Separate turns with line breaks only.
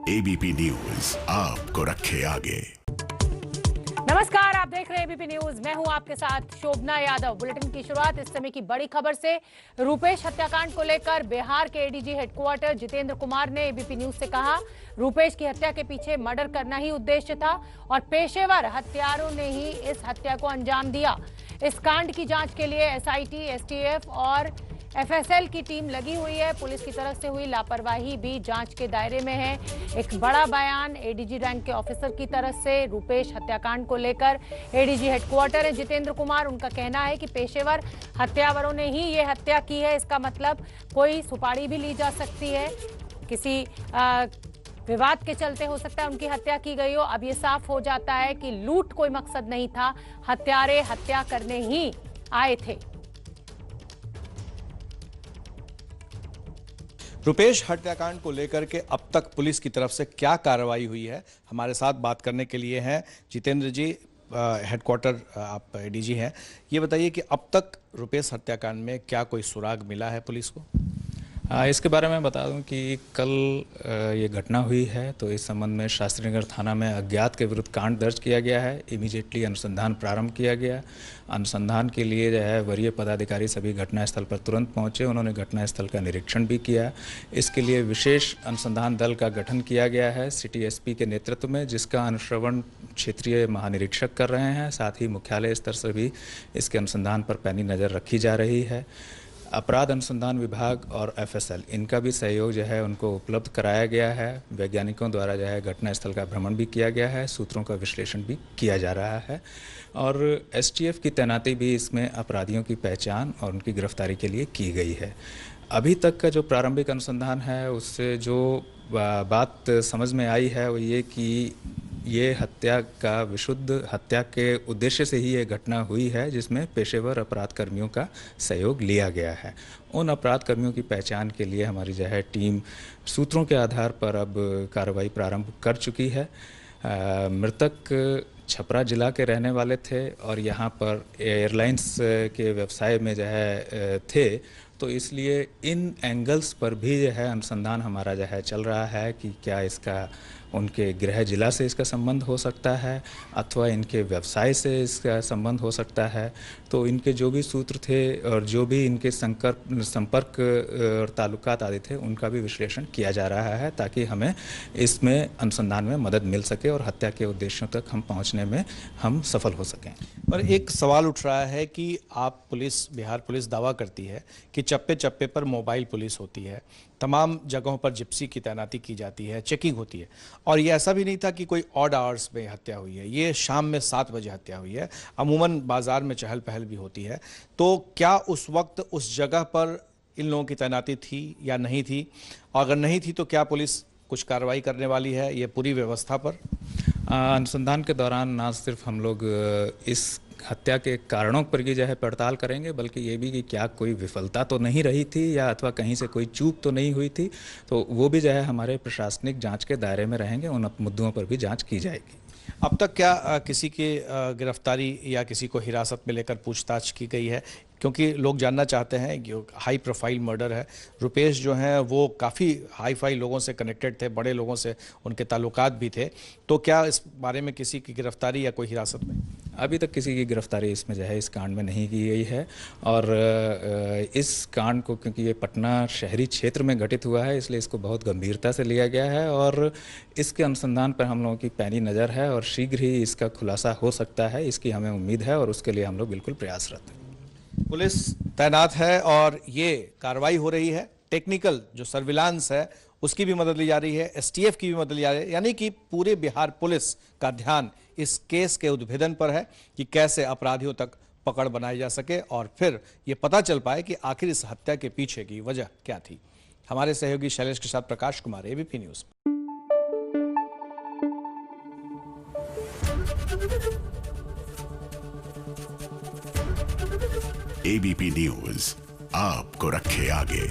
ABP news आपको रखे आगे।
नमस्कार, आप देख रहे हैं एबीपी न्यूज। मैं हूं आपके साथ शोभना यादव। बुलेटिन की शुरुआत इस समय की बड़ी खबर से। रूपेश हत्याकांड को लेकर बिहार के एडीजी हेडक्वार्टर जितेंद्र कुमार ने एबीपी न्यूज से कहा, रूपेश की हत्या के पीछे मर्डर करना ही उद्देश्य था और पेशेवर हत्यारों ने ही इस हत्या को अंजाम दिया। इस कांड की जांच के लिए एसआईटी, एसटीएफ और एफएसएल की टीम लगी हुई है। पुलिस की तरफ से हुई लापरवाही भी जांच के दायरे में है। एक बड़ा बयान एडीजी रैंक के ऑफिसर की तरफ से रूपेश हत्याकांड को लेकर। एडीजी हेडक्वार्टर है जितेंद्र कुमार, उनका कहना है कि पेशेवर हत्यावरों ने ही ये हत्या की है। इसका मतलब कोई सुपारी भी ली जा सकती है, किसी विवाद के चलते हो सकता है उनकी हत्या की गई हो। अब ये साफ हो जाता है कि लूट कोई मकसद नहीं था, हत्यारे हत्या करने ही आए थे।
रूपेश हत्याकांड को लेकर के अब तक पुलिस की तरफ से क्या कार्रवाई हुई है, हमारे साथ बात करने के लिए हैं जितेंद्र जी, हेडक्वार्टर आप एडीजी हैं। ये बताइए कि अब तक रूपेश हत्याकांड में क्या कोई सुराग मिला है पुलिस को?
इसके बारे में बता दूं कि कल ये घटना हुई है, तो इस संबंध में शास्त्रीनगर थाना में अज्ञात के विरुद्ध कांड दर्ज किया गया है। इमीडिएटली अनुसंधान प्रारंभ किया गया। अनुसंधान के लिए जो है वरीय पदाधिकारी सभी घटनास्थल पर तुरंत पहुंचे। उन्होंने घटनास्थल का निरीक्षण भी किया। इसके लिए विशेष अनुसंधान दल का गठन किया गया है सिटी एसपी के नेतृत्व में, जिसका अनुश्रवण क्षेत्रीय महानिरीक्षक कर रहे हैं। साथ ही मुख्यालय स्तर से भी इसके अनुसंधान पर पैनी नज़र रखी जा रही है। अपराध अनुसंधान विभाग और एफएसएल, इनका भी सहयोग जो है उनको उपलब्ध कराया गया है। वैज्ञानिकों द्वारा जो है घटनास्थल का भ्रमण भी किया गया है, सूत्रों का विश्लेषण भी किया जा रहा है और एसटीएफ की तैनाती भी इसमें अपराधियों की पहचान और उनकी गिरफ्तारी के लिए की गई है। अभी तक का जो प्रारंभिक अनुसंधान है उससे जो बात समझ में आई है वो ये कि ये हत्या का विशुद्ध हत्या के उद्देश्य से ही ये घटना हुई है, जिसमें पेशेवर अपराध कर्मियों का सहयोग लिया गया है। उन अपराध कर्मियों की पहचान के लिए हमारी जो है टीम सूत्रों के आधार पर अब कार्रवाई प्रारंभ कर चुकी है। मृतक छपरा जिला के रहने वाले थे और यहाँ पर एयरलाइंस के व्यवसाय में जो है थे, तो इसलिए इन एंगल्स पर भी जो है अनुसंधान हमारा जो है चल रहा है कि क्या इसका उनके गृह जिला से इसका संबंध हो सकता है अथवा इनके व्यवसाय से इसका संबंध हो सकता है। तो इनके जो भी सूत्र थे और जो भी इनके संपर्क और ताल्लुकात आदि थे, उनका भी विश्लेषण किया जा रहा है ताकि हमें इसमें अनुसंधान में मदद मिल सके और हत्या के उद्देश्यों तक हम पहुंचने में हम सफल हो सकें।
पर एक सवाल उठ रहा है कि आप पुलिस, बिहार पुलिस दावा करती है कि चप्पे चप्पे पर मोबाइल पुलिस होती है, तमाम जगहों पर जिप्सी की तैनाती की जाती है, चेकिंग होती है, और ये ऐसा भी नहीं था कि कोई ऑड आवर्स में हत्या हुई है। ये शाम में 7 बजे हत्या हुई है। अमूमन बाजार में चहल पहल भी होती है। तो क्या उस वक्त उस जगह पर इन लोगों की तैनाती थी या नहीं थी, और अगर नहीं थी तो क्या पुलिस कुछ कार्रवाई करने वाली है ये पूरी व्यवस्था पर?
अनुसंधान के दौरान ना सिर्फ हम लोग इस हत्या के कारणों पर की जो है पड़ताल करेंगे, बल्कि ये भी कि क्या कोई विफलता तो नहीं रही थी या अथवा कहीं से कोई चूक तो नहीं हुई थी, तो वो भी जो है हमारे प्रशासनिक जांच के दायरे में रहेंगे। उन मुद्दों पर भी जांच की जाएगी।
अब तक क्या किसी की गिरफ्तारी या किसी को हिरासत में लेकर पूछताछ की गई है? क्योंकि लोग जानना चाहते हैं कि हाई प्रोफाइल मर्डर है। रुपेश जो हैं वो काफ़ी हाई फाई लोगों से कनेक्टेड थे, बड़े लोगों से उनके ताल्लुकात भी थे। तो क्या इस बारे में किसी की गिरफ्तारी या कोई हिरासत में?
अभी तक किसी की गिरफ्तारी इसमें जो है इस कांड में नहीं की गई है और इस कांड को, क्योंकि ये पटना शहरी क्षेत्र में घटित हुआ है, इसलिए इसको बहुत गंभीरता से लिया गया है और इसके अनुसंधान पर हम लोगों की पैनी नज़र है और शीघ्र ही इसका खुलासा हो सकता है, इसकी हमें उम्मीद है और उसके लिए हम लोग बिल्कुल प्रयासरत हैं।
पुलिस तैनात है और ये कार्रवाई हो रही है। टेक्निकल जो सर्विलांस है उसकी भी मदद ली जा रही है, एसटीएफ की भी मदद ली जा रही है। यानी कि पूरे बिहार पुलिस का ध्यान इस केस के उद्भेदन पर है कि कैसे अपराधियों तक पकड़ बनाई जा सके और फिर ये पता चल पाए कि आखिर इस हत्या के पीछे की वजह क्या थी। हमारे सहयोगी शैलेश के साथ Prakash Kumar, ABP news.
ABP news आपको रखे आगे।